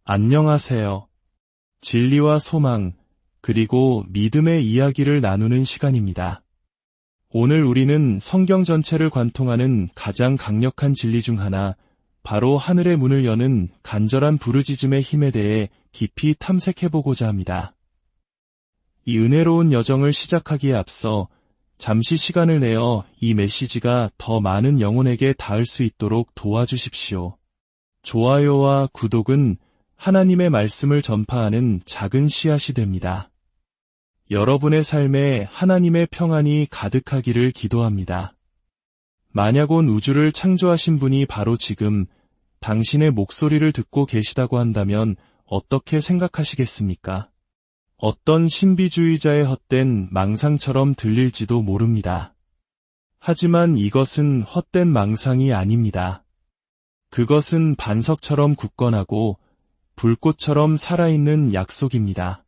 안녕하세요. 진리와 소망, 그리고 믿음의 이야기를 나누는 시간입니다. 오늘 우리는 성경 전체를 관통하는 가장 강력한 진리 중 하나, 바로 하늘의 문을 여는 간절한 부르짖음의 힘에 대해 깊이 탐색해보고자 합니다. 이 은혜로운 여정을 시작하기에 앞서 잠시 시간을 내어 이 메시지가 더 많은 영혼에게 닿을 수 있도록 도와주십시오. 좋아요와 구독은 하나님의 말씀을 전파하는 작은 씨앗이 됩니다. 여러분의 삶에 하나님의 평안이 가득하기를 기도합니다. 만약 온 우주를 창조하신 분이 바로 지금 당신의 목소리를 듣고 계시다고 한다면 어떻게 생각하시겠습니까? 어떤 신비주의자의 헛된 망상처럼 들릴지도 모릅니다. 하지만 이것은 헛된 망상이 아닙니다. 그것은 반석처럼 굳건하고 불꽃처럼 살아있는 약속입니다.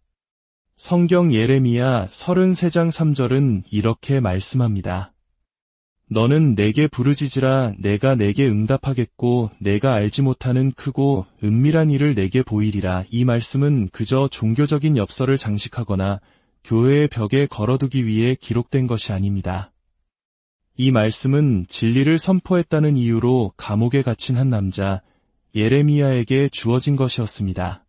성경 예레미야 33장 3절은 이렇게 말씀합니다. 너는 내게 부르짖으라 내가 내게 응답하겠고 내가 알지 못하는 크고 은밀한 일을 내게 보이리라. 이 말씀은 그저 종교적인 엽서를 장식하거나 교회의 벽에 걸어두기 위해 기록된 것이 아닙니다. 이 말씀은 진리를 선포했다는 이유로 감옥에 갇힌 한 남자 예레미야에게 주어진 것이었습니다.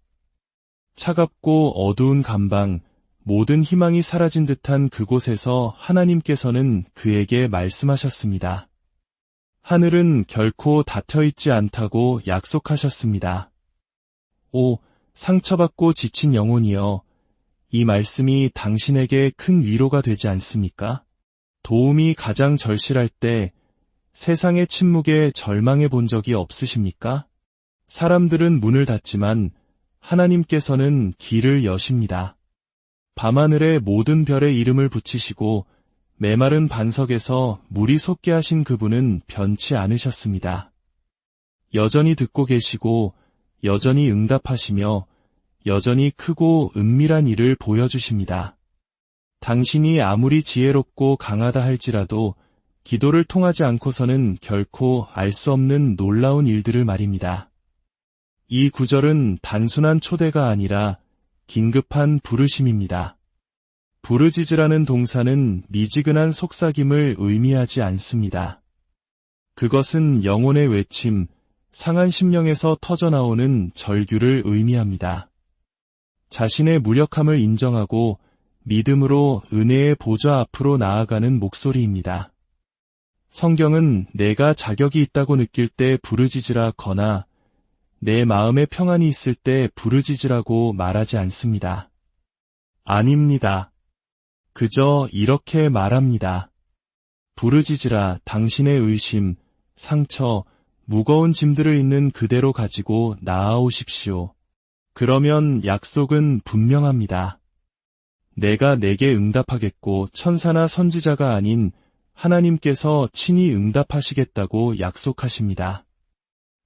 차갑고 어두운 감방, 모든 희망이 사라진 듯한 그곳에서 하나님께서는 그에게 말씀하셨습니다. 하늘은 결코 닫혀있지 않다고 약속하셨습니다. 오, 상처받고 지친 영혼이여, 이 말씀이 당신에게 큰 위로가 되지 않습니까? 도움이 가장 절실할 때 세상의 침묵에 절망해 본 적이 없으십니까? 사람들은 문을 닫지만 하나님께서는 길을 여십니다. 밤하늘에 모든 별의 이름을 붙이시고 메마른 반석에서 물이 솟게 하신 그분은 변치 않으셨습니다. 여전히 듣고 계시고 여전히 응답하시며 여전히 크고 은밀한 일을 보여주십니다. 당신이 아무리 지혜롭고 강하다 할지라도 기도를 통하지 않고서는 결코 알 수 없는 놀라운 일들을 말입니다. 이 구절은 단순한 초대가 아니라 긴급한 부르심입니다. 부르짖으라는 동사는 미지근한 속삭임을 의미하지 않습니다. 그것은 영혼의 외침, 상한 심령에서 터져나오는 절규를 의미합니다. 자신의 무력함을 인정하고 믿음으로 은혜의 보좌 앞으로 나아가는 목소리입니다. 성경은 내가 자격이 있다고 느낄 때 부르짖으라거나 내 마음에 평안이 있을 때 부르짖으라고 말하지 않습니다. 아닙니다. 그저 이렇게 말합니다. 부르짖으라 당신의 의심, 상처, 무거운 짐들을 있는 그대로 가지고 나아오십시오. 그러면 약속은 분명합니다. 내가 내게 응답하겠고 천사나 선지자가 아닌 하나님께서 친히 응답하시겠다고 약속하십니다.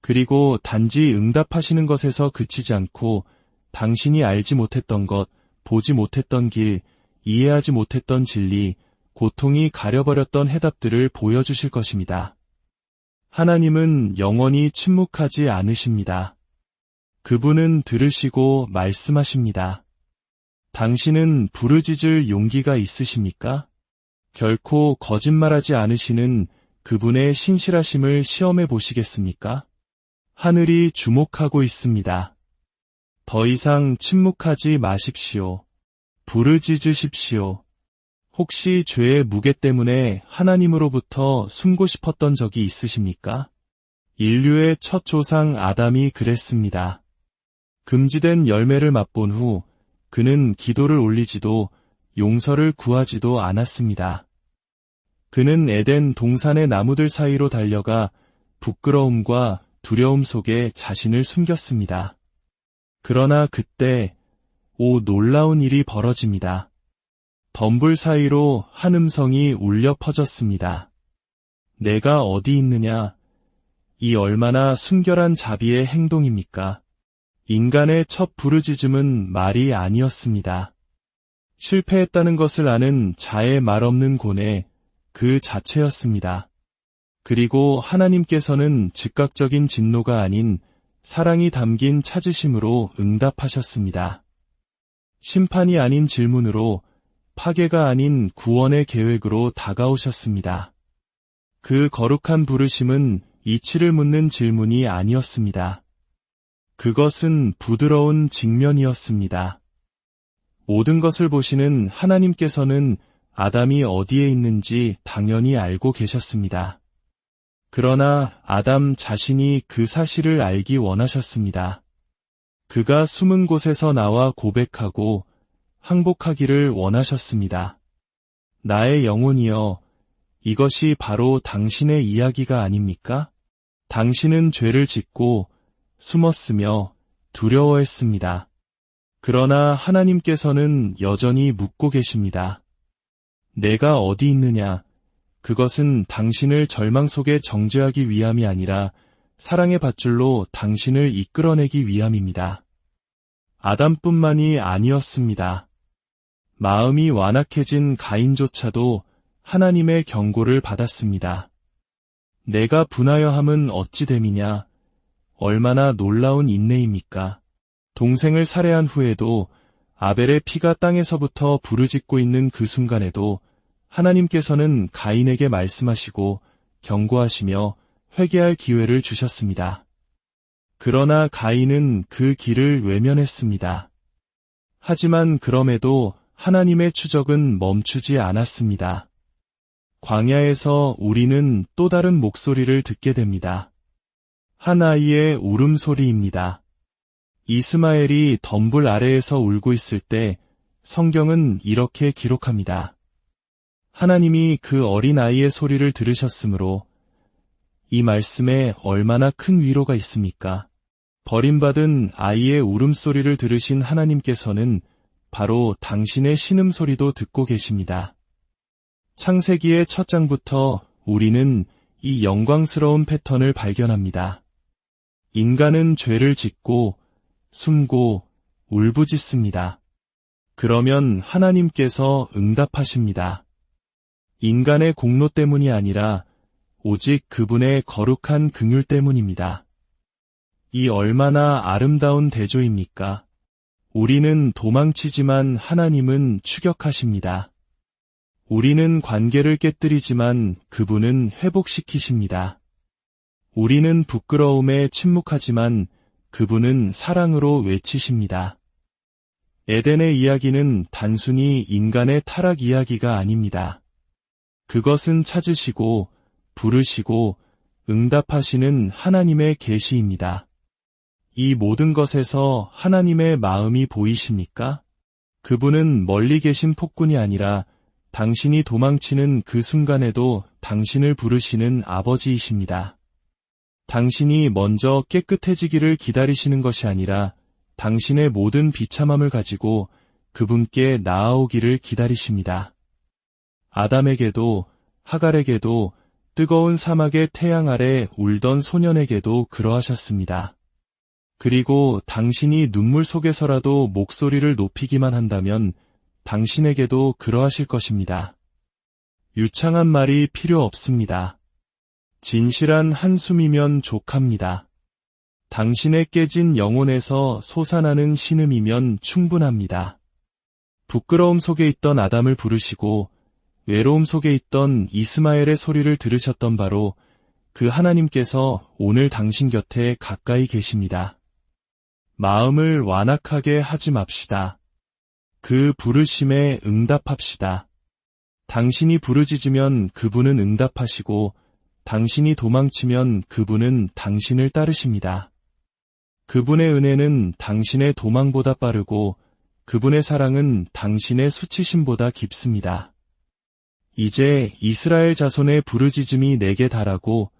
그리고 단지 응답하시는 것에서 그치지 않고 당신이 알지 못했던 것, 보지 못했던 길, 이해하지 못했던 진리, 고통이 가려버렸던 해답들을 보여주실 것입니다. 하나님은 영원히 침묵하지 않으십니다. 그분은 들으시고 말씀하십니다. 당신은 부르짖을 용기가 있으십니까? 결코 거짓말하지 않으시는 그분의 신실하심을 시험해 보시겠습니까? 하늘이 주목하고 있습니다. 더 이상 침묵하지 마십시오. 부르짖으십시오. 혹시 죄의 무게 때문에 하나님으로부터 숨고 싶었던 적이 있으십니까? 인류의 첫 조상 아담이 그랬습니다. 금지된 열매를 맛본 후 그는 기도를 올리지도 용서를 구하지도 않았습니다. 그는 에덴 동산의 나무들 사이로 달려가 부끄러움과 두려움 속에 자신을 숨겼습니다. 그러나 그때 놀라운 일이 벌어집니다. 덤불 사이로 한 음성이 울려 퍼졌습니다. 내가 어디 있느냐? 이 얼마나 순결한 자비의 행동입니까? 인간의 첫 부르짖음은 말이 아니었습니다. 실패했다는 것을 아는 자의 말없는 고뇌, 그 자체였습니다. 그리고 하나님께서는 즉각적인 진노가 아닌 사랑이 담긴 찾으심으로 응답하셨습니다. 심판이 아닌 질문으로, 파괴가 아닌 구원의 계획으로 다가오셨습니다. 그 거룩한 부르심은 이치를 묻는 질문이 아니었습니다. 그것은 부드러운 직면이었습니다. 모든 것을 보시는 하나님께서는 아담이 어디에 있는지 당연히 알고 계셨습니다. 그러나 아담 자신이 그 사실을 알기 원하셨습니다. 그가 숨은 곳에서 나와 고백하고 항복하기를 원하셨습니다. 나의 영혼이여, 이것이 바로 당신의 이야기가 아닙니까? 당신은 죄를 짓고 숨었으며 두려워했습니다. 그러나 하나님께서는 여전히 묻고 계십니다. 내가 어디 있느냐? 그것은 당신을 절망 속에 정죄하기 위함이 아니라 사랑의 밧줄로 당신을 이끌어내기 위함입니다. 아담뿐만이 아니었습니다. 마음이 완악해진 가인조차도 하나님의 경고를 받았습니다. 내가 분하여 함은 어찌 됨이냐? 얼마나 놀라운 인내입니까? 동생을 살해한 후에도 아벨의 피가 땅에서부터 부르짖고 있는 그 순간에도 하나님께서는 가인에게 말씀하시고 경고하시며 회개할 기회를 주셨습니다. 그러나 가인은 그 길을 외면했습니다. 하지만 그럼에도 하나님의 추적은 멈추지 않았습니다. 광야에서 우리는 또 다른 목소리를 듣게 됩니다. 한 아이의 울음소리입니다. 이스마엘이 덤불 아래에서 울고 있을 때 성경은 이렇게 기록합니다. 하나님이 그 어린 아이의 소리를 들으셨으므로 이 말씀에 얼마나 큰 위로가 있습니까? 버림받은 아이의 울음소리를 들으신 하나님께서는 바로 당신의 신음소리도 듣고 계십니다. 창세기의 첫 장부터 우리는 이 영광스러운 패턴을 발견합니다. 인간은 죄를 짓고 숨고 울부짖습니다. 그러면 하나님께서 응답하십니다. 인간의 공로 때문이 아니라 오직 그분의 거룩한 긍휼 때문입니다. 이 얼마나 아름다운 대조입니까? 우리는 도망치지만 하나님은 추격하십니다. 우리는 관계를 깨뜨리지만 그분은 회복시키십니다. 우리는 부끄러움에 침묵하지만 그분은 사랑으로 외치십니다. 에덴의 이야기는 단순히 인간의 타락 이야기가 아닙니다. 그것은 찾으시고 부르시고 응답하시는 하나님의 계시입니다. 이 모든 것에서 하나님의 마음이 보이십니까? 그분은 멀리 계신 폭군이 아니라 당신이 도망치는 그 순간에도 당신을 부르시는 아버지이십니다. 당신이 먼저 깨끗해지기를 기다리시는 것이 아니라 당신의 모든 비참함을 가지고 그분께 나아오기를 기다리십니다. 아담에게도 하갈에게도 뜨거운 사막의 태양 아래 울던 소년에게도 그러하셨습니다. 그리고 당신이 눈물 속에서라도 목소리를 높이기만 한다면 당신에게도 그러하실 것입니다. 유창한 말이 필요 없습니다. 진실한 한숨이면 족합니다. 당신의 깨진 영혼에서 솟아나는 신음이면 충분합니다. 부끄러움 속에 있던 아담을 부르시고 외로움 속에 있던 이스마엘의 소리를 들으셨던 바로 그 하나님께서 오늘 당신 곁에 가까이 계십니다. 마음을 완악하게 하지 맙시다. 그 부르심에 응답합시다. 당신이 부르짖으면 그분은 응답하시고 당신이 도망치면 그분은 당신을 따르십니다. 그분의 은혜는 당신의 도망보다 빠르고 그분의 사랑은 당신의 수치심보다 깊습니다. 이제 이스라엘 자손의 부르짖음이 내게 달하고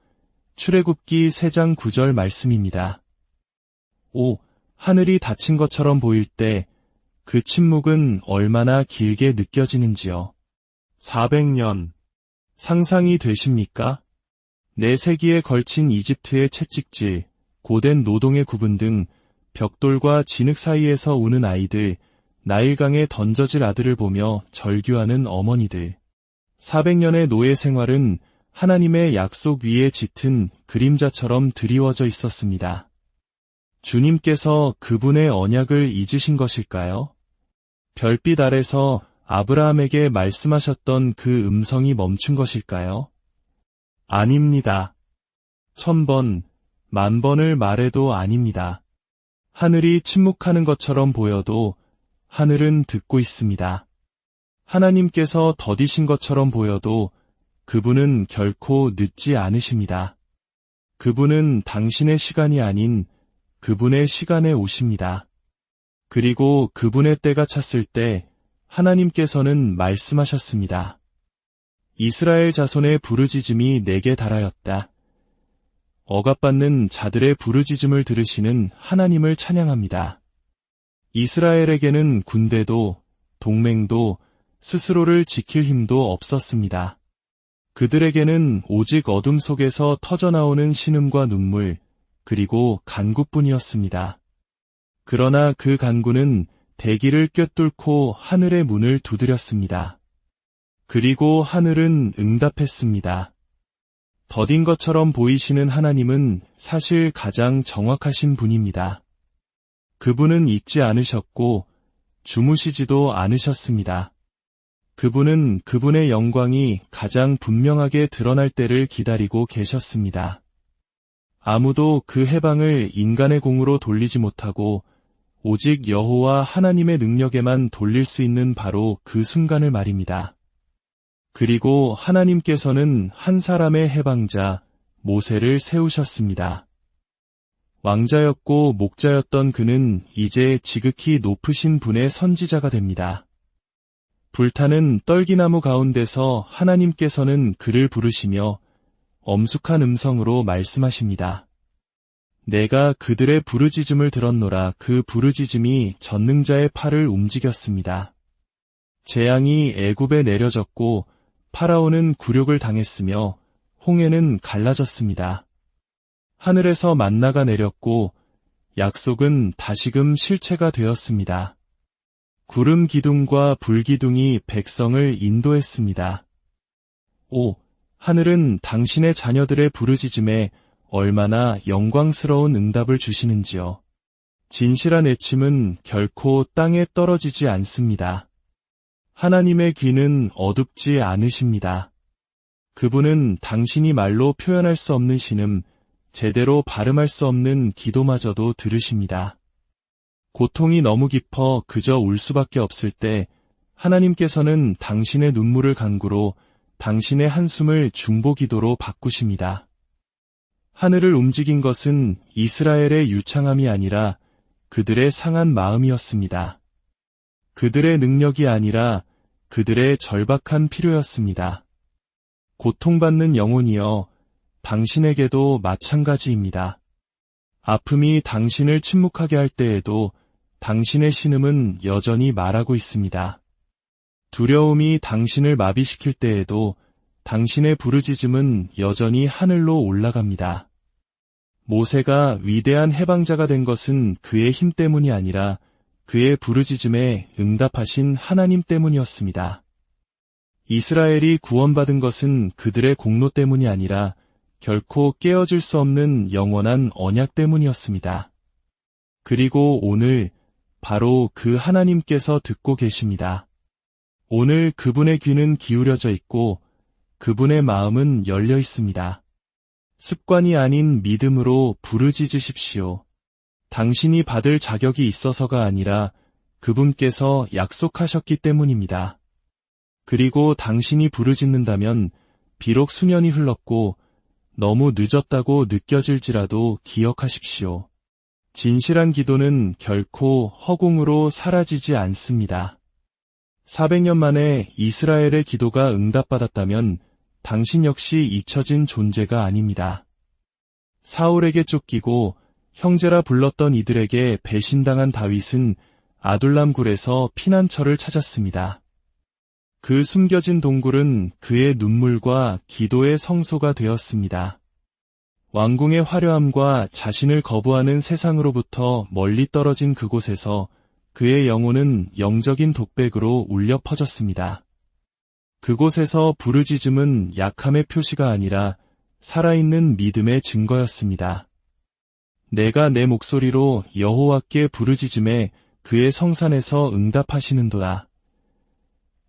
출애굽기 3장 9절 말씀입니다. 오, 하늘이 닫힌 것처럼 보일 때 그 침묵은 얼마나 길게 느껴지는지요. 400년. 상상이 되십니까? 4세기에 걸친 이집트의 채찍질, 고된 노동의 구분 등 벽돌과 진흙 사이에서 우는 아이들, 나일강에 던져질 아들을 보며 절규하는 어머니들. 400년의 노예 생활은 하나님의 약속 위에 짙은 그림자처럼 드리워져 있었습니다. 주님께서 그분의 언약을 잊으신 것일까요? 별빛 아래서 아브라함에게 말씀하셨던 그 음성이 멈춘 것일까요? 아닙니다. 1000번, 10,000번을 말해도 아닙니다. 하늘이 침묵하는 것처럼 보여도 하늘은 듣고 있습니다. 하나님께서 더디신 것처럼 보여도 그분은 결코 늦지 않으십니다. 그분은 당신의 시간이 아닌 그분의 시간에 오십니다. 그리고 그분의 때가 찼을 때 하나님께서는 말씀하셨습니다. 이스라엘 자손의 부르짖음이 내게 달하였다. 억압받는 자들의 부르짖음을 들으시는 하나님을 찬양합니다. 이스라엘에게는 군대도 동맹도 스스로를 지킬 힘도 없었습니다. 그들에게는 오직 어둠 속에서 터져나오는 신음과 눈물, 그리고 간구뿐이었습니다. 그러나 그 간구는 대기를 꿰뚫고 하늘의 문을 두드렸습니다. 그리고 하늘은 응답했습니다. 더딘 것처럼 보이시는 하나님은 사실 가장 정확하신 분입니다. 그분은 잊지 않으셨고 주무시지도 않으셨습니다. 그분은 그분의 영광이 가장 분명하게 드러날 때를 기다리고 계셨습니다. 아무도 그 해방을 인간의 공으로 돌리지 못하고 오직 여호와 하나님의 능력에만 돌릴 수 있는 바로 그 순간을 말입니다. 그리고 하나님께서는 한 사람의 해방자 모세를 세우셨습니다. 왕자였고 목자였던 그는 이제 지극히 높으신 분의 선지자가 됩니다. 불타는 떨기나무 가운데서 하나님께서는 그를 부르시며 엄숙한 음성으로 말씀하십니다. 내가 그들의 부르짖음을 들었노라. 그 부르짖음이 전능자의 팔을 움직였습니다. 재앙이 애굽에 내려졌고 파라오는 굴욕을 당했으며 홍해는 갈라졌습니다. 하늘에서 만나가 내렸고 약속은 다시금 실체가 되었습니다. 구름 기둥과 불 기둥이 백성을 인도했습니다. 오, 하늘은 당신의 자녀들의 부르짖음에 얼마나 영광스러운 응답을 주시는지요. 진실한 애침은 결코 땅에 떨어지지 않습니다. 하나님의 귀는 어둡지 않으십니다. 그분은 당신이 말로 표현할 수 없는 신음, 제대로 발음할 수 없는 기도마저도 들으십니다. 고통이 너무 깊어 그저 울 수밖에 없을 때 하나님께서는 당신의 눈물을 간구로 당신의 한숨을 중보기도로 바꾸십니다. 하늘을 움직인 것은 이스라엘의 유창함이 아니라 그들의 상한 마음이었습니다. 그들의 능력이 아니라 그들의 절박한 필요였습니다. 고통받는 영혼이여, 당신에게도 마찬가지입니다. 아픔이 당신을 침묵하게 할 때에도 당신의 신음은 여전히 말하고 있습니다. 두려움이 당신을 마비시킬 때에도 당신의 부르짖음은 여전히 하늘로 올라갑니다. 모세가 위대한 해방자가 된 것은 그의 힘 때문이 아니라 그의 부르짖음에 응답하신 하나님 때문이었습니다. 이스라엘이 구원받은 것은 그들의 공로 때문이 아니라 결코 깨어질 수 없는 영원한 언약 때문이었습니다. 그리고 오늘 바로 그 하나님께서 듣고 계십니다. 오늘 그분의 귀는 기울여져 있고 그분의 마음은 열려 있습니다. 습관이 아닌 믿음으로 부르짖으십시오. 당신이 받을 자격이 있어서가 아니라 그분께서 약속하셨기 때문입니다. 그리고 당신이 부르짖는다면 비록 수년이 흘렀고 너무 늦었다고 느껴질지라도 기억하십시오. 진실한 기도는 결코 허공으로 사라지지 않습니다. 400년 만에 이스라엘의 기도가 응답받았다면 당신 역시 잊혀진 존재가 아닙니다. 사울에게 쫓기고 형제라 불렀던 이들에게 배신당한 다윗은 아둘람 굴에서 피난처를 찾았습니다. 그 숨겨진 동굴은 그의 눈물과 기도의 성소가 되었습니다. 왕궁의 화려함과 자신을 거부하는 세상으로부터 멀리 떨어진 그곳에서 그의 영혼은 영적인 독백으로 울려 퍼졌습니다. 그곳에서 부르짖음은 약함의 표시가 아니라 살아있는 믿음의 증거였습니다. 내가 내 목소리로 여호와께 부르짖음에 그의 성산에서 응답하시는도다.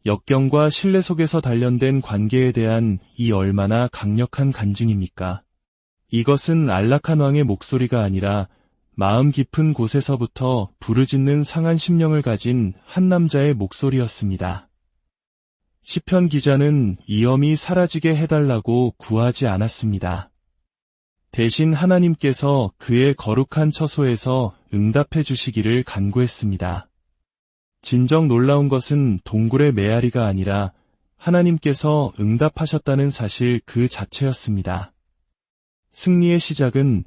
역경과 신뢰 속에서 단련된 관계에 대한 이 얼마나 강력한 간증입니까? 이것은 안락한 왕의 목소리가 아니라 마음 깊은 곳에서부터 부르짖는 상한 심령을 가진 한 남자의 목소리였습니다. 시편 기자는 이 엄이 사라지게 해달라고 구하지 않았습니다. 대신 하나님께서 그의 거룩한 처소에서 응답해 주시기를 간구했습니다. 진정 놀라운 것은 동굴의 메아리가 아니라 하나님께서 응답하셨다는 사실 그 자체였습니다. 승리의 시작은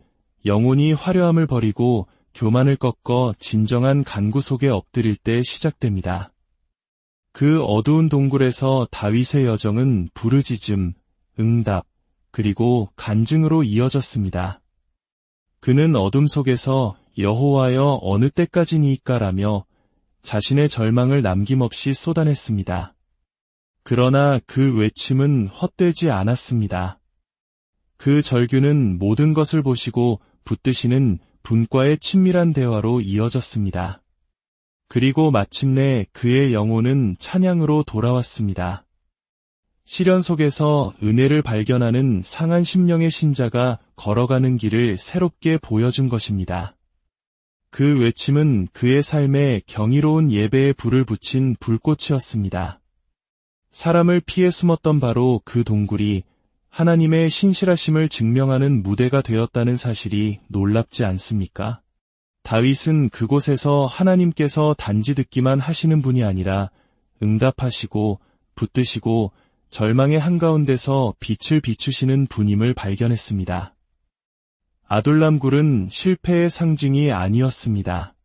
영혼이 화려함을 버리고 교만을 꺾어 진정한 간구 속에 엎드릴 때 시작됩니다. 그 어두운 동굴에서 다윗의 여정은 부르짖음, 응답, 그리고 간증으로 이어졌습니다. 그는 어둠 속에서 여호와여 어느 때까지니이까라며 자신의 절망을 남김없이 쏟아냈습니다. 그러나 그 외침은 헛되지 않았습니다. 그 절규는 모든 것을 보시고 붙드시는 분과의 친밀한 대화로 이어졌습니다. 그리고 마침내 그의 영혼은 찬양으로 돌아왔습니다. 시련 속에서 은혜를 발견하는 상한 심령의 신자가 걸어가는 길을 새롭게 보여준 것입니다. 그 외침은 그의 삶에 경이로운 예배의 불을 붙인 불꽃이었습니다. 사람을 피해 숨었던 바로 그 동굴이 하나님의 신실하심을 증명하는 무대가 되었다는 사실이 놀랍지 않습니까? 다윗은 그곳에서 하나님께서 단지 듣기만 하시는 분이 아니라 응답하시고 붙드시고 절망의 한가운데서 빛을 비추시는 분임을 발견했습니다. 아둘람 굴은 실패의 상징이 아니었습니다.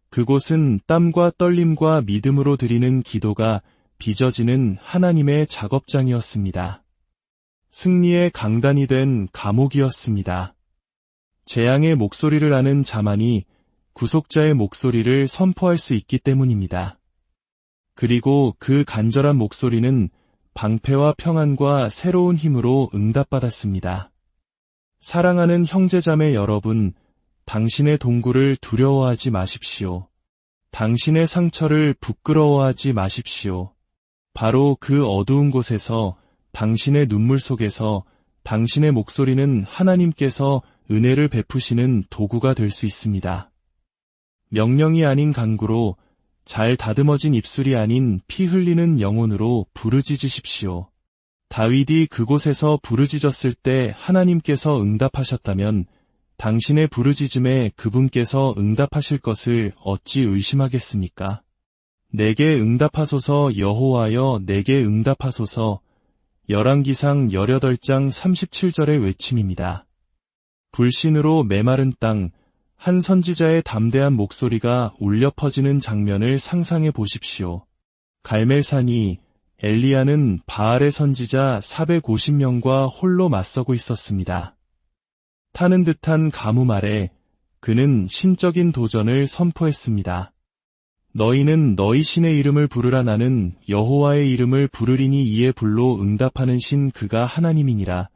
그곳은 땀과 떨림과 믿음으로 드리는 기도가 빚어지는 하나님의 작업장이었습니다. 승리의 강단이 된 감옥이었습니다. 재앙의 목소리를 아는 자만이 구속자의 목소리를 선포할 수 있기 때문입니다. 그리고 그 간절한 목소리는 방패와 평안과 새로운 힘으로 응답받았습니다. 사랑하는 형제자매 여러분, 당신의 동굴을 두려워하지 마십시오. 당신의 상처를 부끄러워하지 마십시오. 바로 그 어두운 곳에서 당신의 눈물 속에서 당신의 목소리는 하나님께서 은혜를 베푸시는 도구가 될 수 있습니다. 명령이 아닌 간구로 잘 다듬어진 입술이 아닌 피 흘리는 영혼으로 부르짖으십시오. 다윗이 그곳에서 부르짖었을 때 하나님께서 응답하셨다면 당신의 부르짖음에 그분께서 응답하실 것을 어찌 의심하겠습니까? 내게 응답하소서 여호와여 내게 응답하소서. 열왕기상 18장 37절의 외침입니다. 불신으로 메마른 땅, 한 선지자의 담대한 목소리가 울려 퍼지는 장면을 상상해 보십시오. 갈멜산이 엘리야는 바알의 선지자 450명과 홀로 맞서고 있었습니다. 타는 듯한 가뭄 아래 그는 신적인 도전을 선포했습니다. 너희는 너희 신의 이름을 부르라 나는 여호와의 이름을 부르리니 이에 불로 응답하는 신 그가 하나님이니라.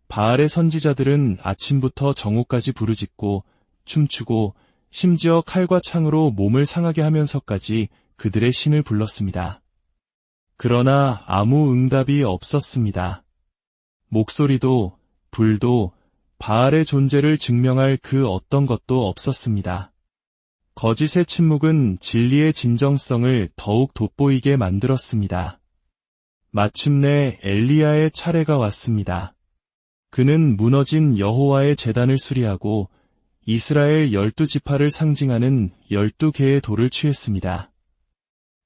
바알의 선지자들은 아침부터 정오까지 부르짖고 춤추고 심지어 칼과 창으로 몸을 상하게 하면서까지 그들의 신을 불렀습니다. 그러나 아무 응답이 없었습니다. 목소리도 불도 바알의 존재를 증명할 그 어떤 것도 없었습니다. 거짓의 침묵은 진리의 진정성을 더욱 돋보이게 만들었습니다. 마침내 엘리야의 차례가 왔습니다. 그는 무너진 여호와의 제단을 수리하고 이스라엘 12지파를 상징하는 12개의 돌을 취했습니다.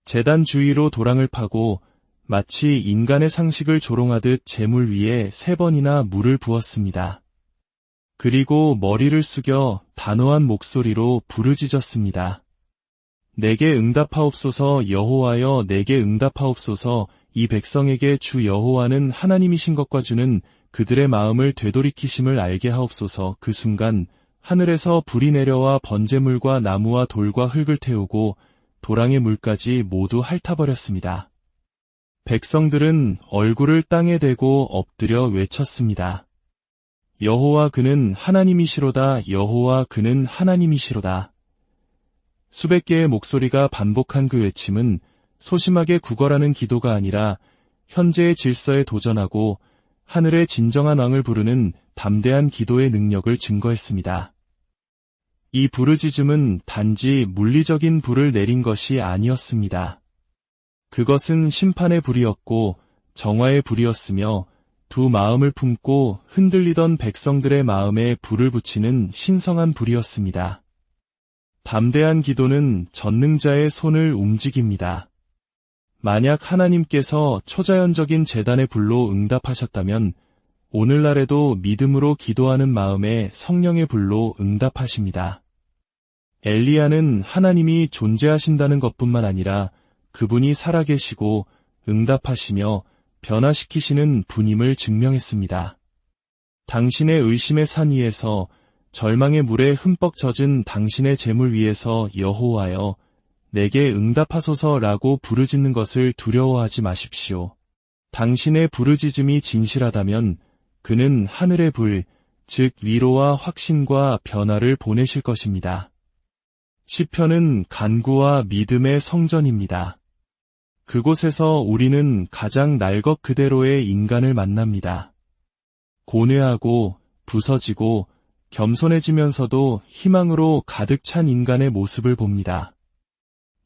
제단 주위로 도랑을 파고 마치 인간의 상식을 조롱하듯 제물 위에 3번이나 물을 부었습니다. 그리고 머리를 숙여 단호한 목소리로 부르짖었습니다. 내게 응답하옵소서 여호와여 내게 응답하옵소서. 이 백성에게 주 여호와는 하나님이신 것과 주는 그들의 마음을 되돌이키심을 알게 하옵소서. 그 순간 하늘에서 불이 내려와 번제물과 나무와 돌과 흙을 태우고 도랑의 물까지 모두 핥아버렸습니다. 백성들은 얼굴을 땅에 대고 엎드려 외쳤습니다. 여호와 그는 하나님이시로다. 여호와 그는 하나님이시로다. 수백 개의 목소리가 반복한 그 외침은 소심하게 구걸하는 기도가 아니라 현재의 질서에 도전하고 하늘의 진정한 왕을 부르는 담대한 기도의 능력을 증거했습니다. 이 부르짖음은 단지 물리적인 불을 내린 것이 아니었습니다. 그것은 심판의 불이었고 정화의 불이었으며 두 마음을 품고 흔들리던 백성들의 마음에 불을 붙이는 신성한 불이었습니다. 담대한 기도는 전능자의 손을 움직입니다. 만약 하나님께서 초자연적인 제단의 불로 응답하셨다면 오늘날에도 믿음으로 기도하는 마음에 성령의 불로 응답하십니다. 엘리야는 하나님이 존재하신다는 것뿐만 아니라 그분이 살아계시고 응답하시며 변화시키시는 분임을 증명했습니다. 당신의 의심의 산 위에서 절망의 물에 흠뻑 젖은 당신의 재물 위에서 여호와여 내게 응답하소서라고 부르짖는 것을 두려워하지 마십시오. 당신의 부르짖음이 진실하다면 그는 하늘의 불, 즉 위로와 확신과 변화를 보내실 것입니다. 시편은 간구와 믿음의 성전입니다. 그곳에서 우리는 가장 날 것 그대로의 인간을 만납니다. 고뇌하고 부서지고 겸손해지면서도 희망으로 가득 찬 인간의 모습을 봅니다.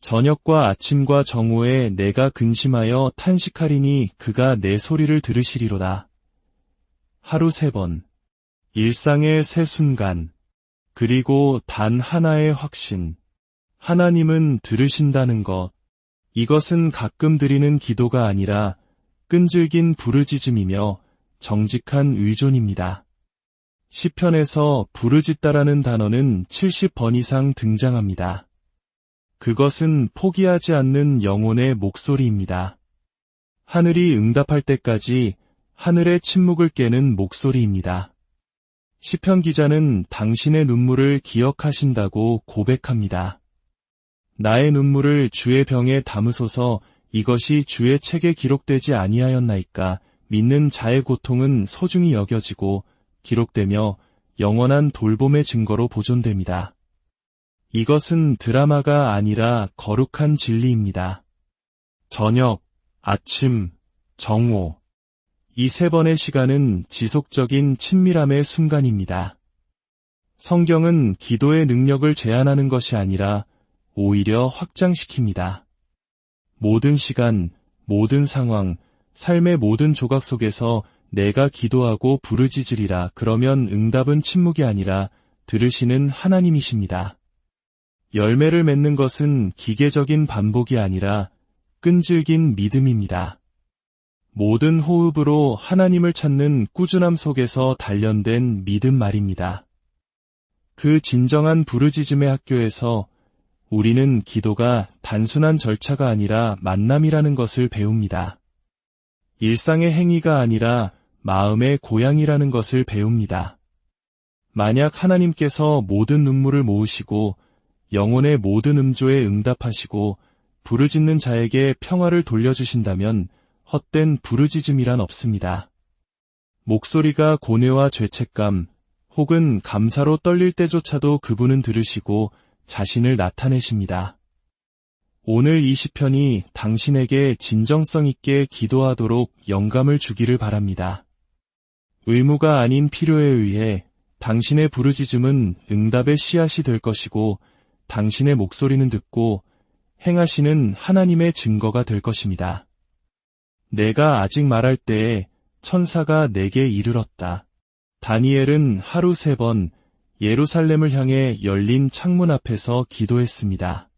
저녁과 아침과 정오에 내가 근심하여 탄식하리니 그가 내 소리를 들으시리로다. 하루 3번, 일상의 새 순간, 그리고 단 하나의 확신. 하나님은 들으신다는 것. 이것은 가끔 드리는 기도가 아니라 끈질긴 부르짖음이며 정직한 의존입니다. 시편에서 부르짖다라는 단어는 70번 이상 등장합니다. 그것은 포기하지 않는 영혼의 목소리입니다. 하늘이 응답할 때까지 하늘의 침묵을 깨는 목소리입니다. 시편 기자는 당신의 눈물을 기억하신다고 고백합니다. 나의 눈물을 주의 병에 담으소서. 이것이 주의 책에 기록되지 아니하였나이까. 믿는 자의 고통은 소중히 여겨지고 기록되며 영원한 돌봄의 증거로 보존됩니다. 이것은 드라마가 아니라 거룩한 진리입니다. 저녁, 아침, 정오. 이 3번의 시간은 지속적인 친밀함의 순간입니다. 성경은 기도의 능력을 제한하는 것이 아니라 오히려 확장시킵니다. 모든 시간, 모든 상황, 삶의 모든 조각 속에서 내가 기도하고 부르짖으리라. 그러면 응답은 침묵이 아니라 들으시는 하나님이십니다. 열매를 맺는 것은 기계적인 반복이 아니라 끈질긴 믿음입니다. 모든 호흡으로 하나님을 찾는 꾸준함 속에서 단련된 믿음 말입니다. 그 진정한 부르짖음의 학교에서 우리는 기도가 단순한 절차가 아니라 만남이라는 것을 배웁니다. 일상의 행위가 아니라 마음의 고향이라는 것을 배웁니다. 만약 하나님께서 모든 눈물을 모으시고 영혼의 모든 음조에 응답하시고 부르짖는 자에게 평화를 돌려주신다면 헛된 부르짖음이란 없습니다. 목소리가 고뇌와 죄책감 혹은 감사로 떨릴 때조차도 그분은 들으시고 자신을 나타내십니다. 오늘 이 시편이 당신에게 진정성 있게 기도하도록 영감을 주기를 바랍니다. 의무가 아닌 필요에 의해 당신의 부르짖음은 응답의 씨앗이 될 것이고 당신의 목소리는 듣고 행하시는 하나님의 증거가 될 것입니다. 내가 아직 말할 때에 천사가 내게 이르렀다. 다니엘은 하루 3번 예루살렘을 향해 열린 창문 앞에서 기도했습니다.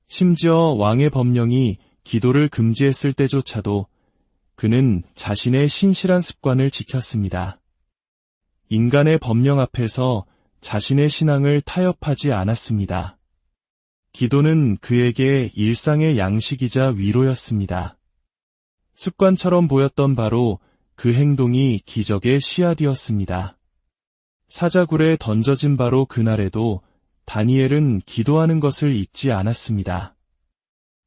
심지어 왕의 법령이 기도를 금지했을 때조차도 그는 자신의 신실한 습관을 지켰습니다. 인간의 법령 앞에서 자신의 신앙을 타협하지 않았습니다. 기도는 그에게 일상의 양식이자 위로였습니다. 습관처럼 보였던 바로 그 행동이 기적의 씨앗이었습니다. 사자굴에 던져진 바로 그날에도 다니엘은 기도하는 것을 잊지 않았습니다.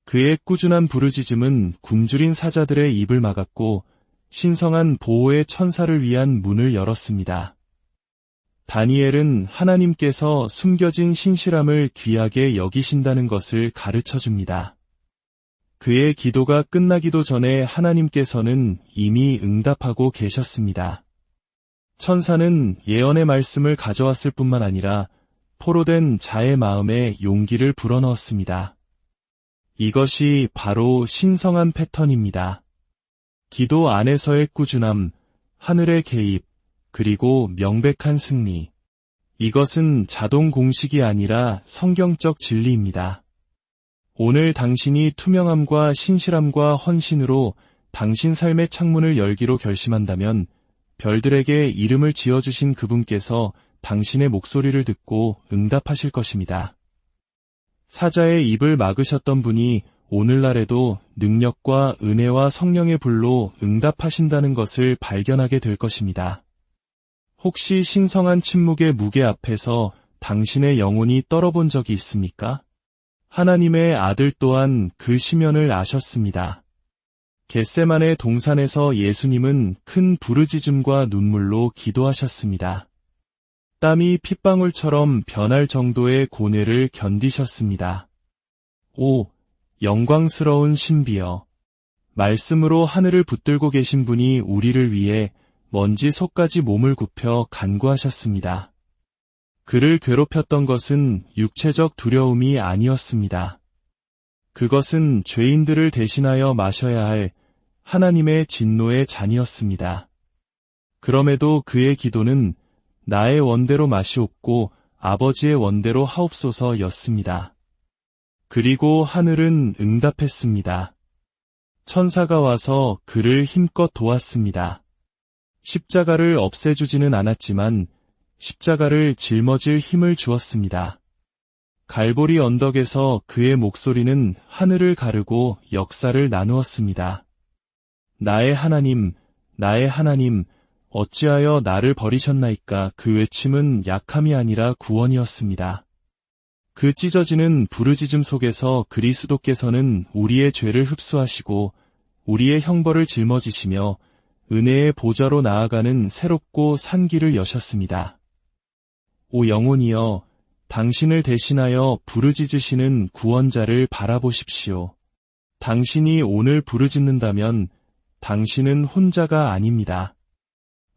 그의 꾸준한 부르짖음은 굶주린 사자들의 입을 막았고 신성한 보호의 천사를 위한 문을 열었습니다. 다니엘은 하나님께서 숨겨진 신실함을 귀하게 여기신다는 것을 가르쳐 줍니다. 그의 기도가 끝나기도 전에 하나님께서는 이미 응답하고 계셨습니다. 천사는 예언의 말씀을 가져왔을 뿐만 아니라 포로된 자의 마음에 용기를 불어넣었습니다. 이것이 바로 신성한 패턴입니다. 기도 안에서의 꾸준함, 하늘의 개입, 그리고 명백한 승리. 이것은 자동 공식이 아니라 성경적 진리입니다. 오늘 당신이 투명함과 신실함과 헌신으로 당신 삶의 창문을 열기로 결심한다면 별들에게 이름을 지어주신 그분께서 당신의 목소리를 듣고 응답하실 것입니다. 사자의 입을 막으셨던 분이 오늘날에도 능력과 은혜와 성령의 불로 응답하신다는 것을 발견하게 될 것입니다. 혹시 신성한 침묵의 무게 앞에서 당신의 영혼이 떨어본 적이 있습니까? 하나님의 아들 또한 그 시면을 아셨습니다. 겟세마네 동산에서 예수님은 큰 부르짖음과 눈물로 기도하셨습니다. 땀이 핏방울처럼 변할 정도의 고뇌를 견디셨습니다. 오, 영광스러운 신비여! 말씀으로 하늘을 붙들고 계신 분이 우리를 위해 먼지 속까지 몸을 굽혀 간구하셨습니다. 그를 괴롭혔던 것은 육체적 두려움이 아니었습니다. 그것은 죄인들을 대신하여 마셔야 할 하나님의 진노의 잔이었습니다. 그럼에도 그의 기도는 나의 원대로 마시옵고 아버지의 원대로 하옵소서였습니다. 그리고 하늘은 응답했습니다. 천사가 와서 그를 힘껏 도왔습니다. 십자가를 없애주지는 않았지만 십자가를 짊어질 힘을 주었습니다. 갈보리 언덕에서 그의 목소리는 하늘을 가르고 역사를 나누었습니다. 나의 하나님, 나의 하나님, 어찌하여 나를 버리셨나이까? 그 외침은 약함이 아니라 구원이었습니다. 그 찢어지는 부르짖음 속에서 그리스도께서는 우리의 죄를 흡수하시고 우리의 형벌을 짊어지시며 은혜의 보좌로 나아가는 새롭고 산 길을 여셨습니다. 오 영혼이여, 당신을 대신하여 부르짖으시는 구원자를 바라보십시오. 당신이 오늘 부르짖는다면 당신은 혼자가 아닙니다.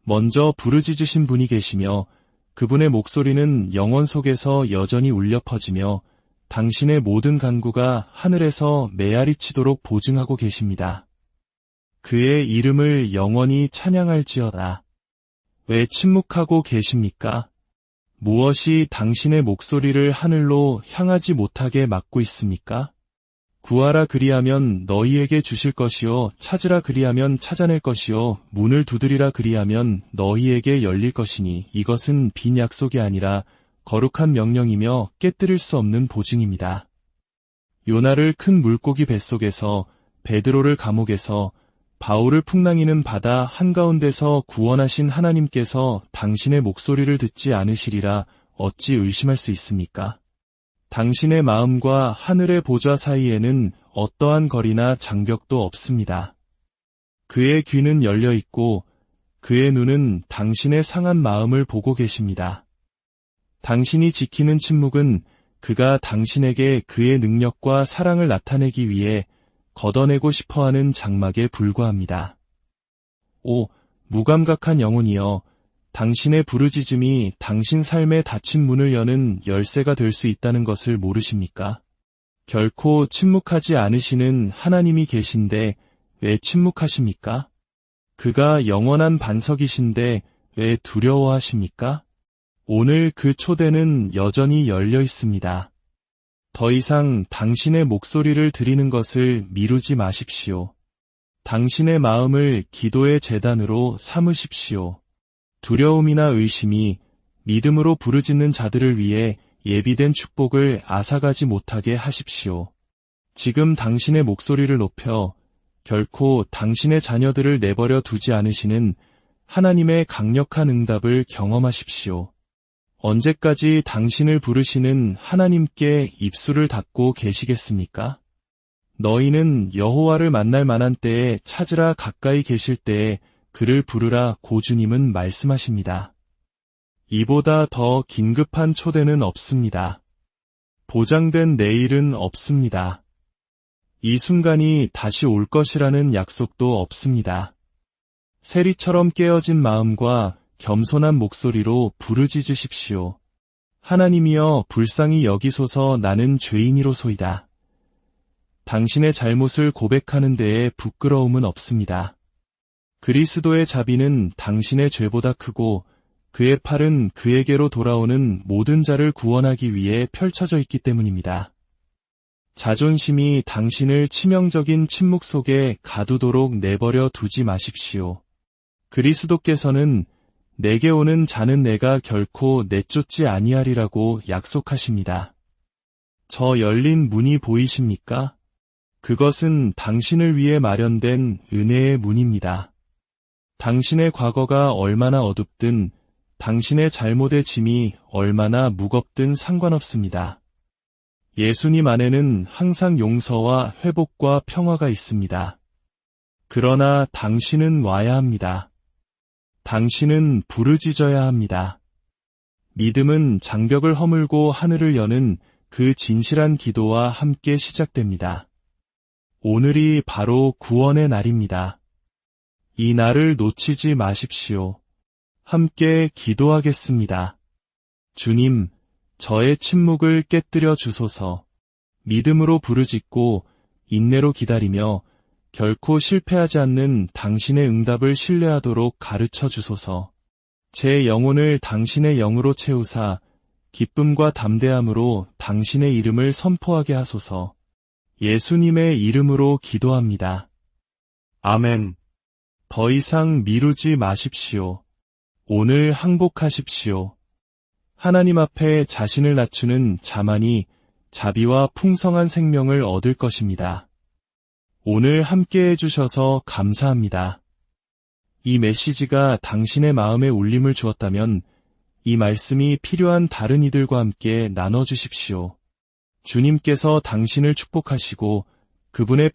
먼저 부르짖으신 분이 계시며 그분의 목소리는 영원 속에서 여전히 울려 퍼지며 당신의 모든 간구가 하늘에서 메아리치도록 보증하고 계십니다. 그의 이름을 영원히 찬양할지어다. 왜 침묵하고 계십니까? 무엇이 당신의 목소리를 하늘로 향하지 못하게 막고 있습니까? 구하라 그리하면 너희에게 주실 것이요 찾으라 그리하면 찾아낼 것이요 문을 두드리라 그리하면 너희에게 열릴 것이니 이것은 빈 약속이 아니라 거룩한 명령이며 깨뜨릴 수 없는 보증입니다. 요나를 큰 물고기 뱃속에서, 베드로를 감옥에서, 바울을 풍랑이는 바다 한가운데서 구원하신 하나님께서 당신의 목소리를 듣지 않으시리라 어찌 의심할 수 있습니까? 당신의 마음과 하늘의 보좌 사이에는 어떠한 거리나 장벽도 없습니다. 그의 귀는 열려 있고 그의 눈은 당신의 상한 마음을 보고 계십니다. 당신이 지키는 침묵은 그가 당신에게 그의 능력과 사랑을 나타내기 위해 걷어내고 싶어하는 장막에 불과합니다. 오, 무감각한 영혼이여, 당신의 부르짖음이 당신 삶의 닫힌 문을 여는 열쇠가 될 수 있다는 것을 모르십니까? 결코 침묵하지 않으시는 하나님이 계신데 왜 침묵하십니까? 그가 영원한 반석이신데 왜 두려워하십니까? 오늘 그 초대는 여전히 열려 있습니다. 더 이상 당신의 목소리를 드리는 것을 미루지 마십시오. 당신의 마음을 기도의 제단으로 삼으십시오. 두려움이나 의심이 믿음으로 부르짖는 자들을 위해 예비된 축복을 앗아가지 못하게 하십시오. 지금 당신의 목소리를 높여 결코 당신의 자녀들을 내버려 두지 않으시는 하나님의 강력한 응답을 경험하십시오. 언제까지 당신을 부르시는 하나님께 입술을 닫고 계시겠습니까? 너희는 여호와를 만날 만한 때에 찾으라 가까이 계실 때에 그를 부르라 고 주님은 말씀하십니다. 이보다 더 긴급한 초대는 없습니다. 보장된 내일은 없습니다. 이 순간이 다시 올 것이라는 약속도 없습니다. 세리처럼 깨어진 마음과 겸손한 목소리로 부르짖으십시오. 하나님이여 불쌍히 여기소서 나는 죄인이로소이다. 당신의 잘못을 고백하는 데에 부끄러움은 없습니다. 그리스도의 자비는 당신의 죄보다 크고 그의 팔은 그에게로 돌아오는 모든 자를 구원하기 위해 펼쳐져 있기 때문입니다. 자존심이 당신을 치명적인 침묵 속에 가두도록 내버려 두지 마십시오. 그리스도께서는 내게 오는 자는 내가 결코 내쫓지 아니하리라고 약속하십니다. 저 열린 문이 보이십니까? 그것은 당신을 위해 마련된 은혜의 문입니다. 당신의 과거가 얼마나 어둡든 당신의 잘못의 짐이 얼마나 무겁든 상관없습니다. 예수님 안에는 항상 용서와 회복과 평화가 있습니다. 그러나 당신은 와야 합니다. 당신은 부르짖어야 합니다. 믿음은 장벽을 허물고 하늘을 여는 그 진실한 기도와 함께 시작됩니다. 오늘이 바로 구원의 날입니다. 이 날을 놓치지 마십시오. 함께 기도하겠습니다. 주님, 저의 침묵을 깨뜨려 주소서. 믿음으로 부르짖고 인내로 기다리며 결코 실패하지 않는 당신의 응답을 신뢰하도록 가르쳐 주소서. 제 영혼을 당신의 영으로 채우사 기쁨과 담대함으로 당신의 이름을 선포하게 하소서. 예수님의 이름으로 기도합니다. 아멘. 더 이상 미루지 마십시오. 오늘 항복하십시오. 하나님 앞에 자신을 낮추는 자만이 자비와 풍성한 생명을 얻을 것입니다. 오늘 함께 해주셔서 감사합니다. 이 메시지가 당신의 마음에 울림을 주었다면 이 말씀이 필요한 다른 이들과 함께 나눠주십시오. 주님께서 당신을 축복하시고 그분의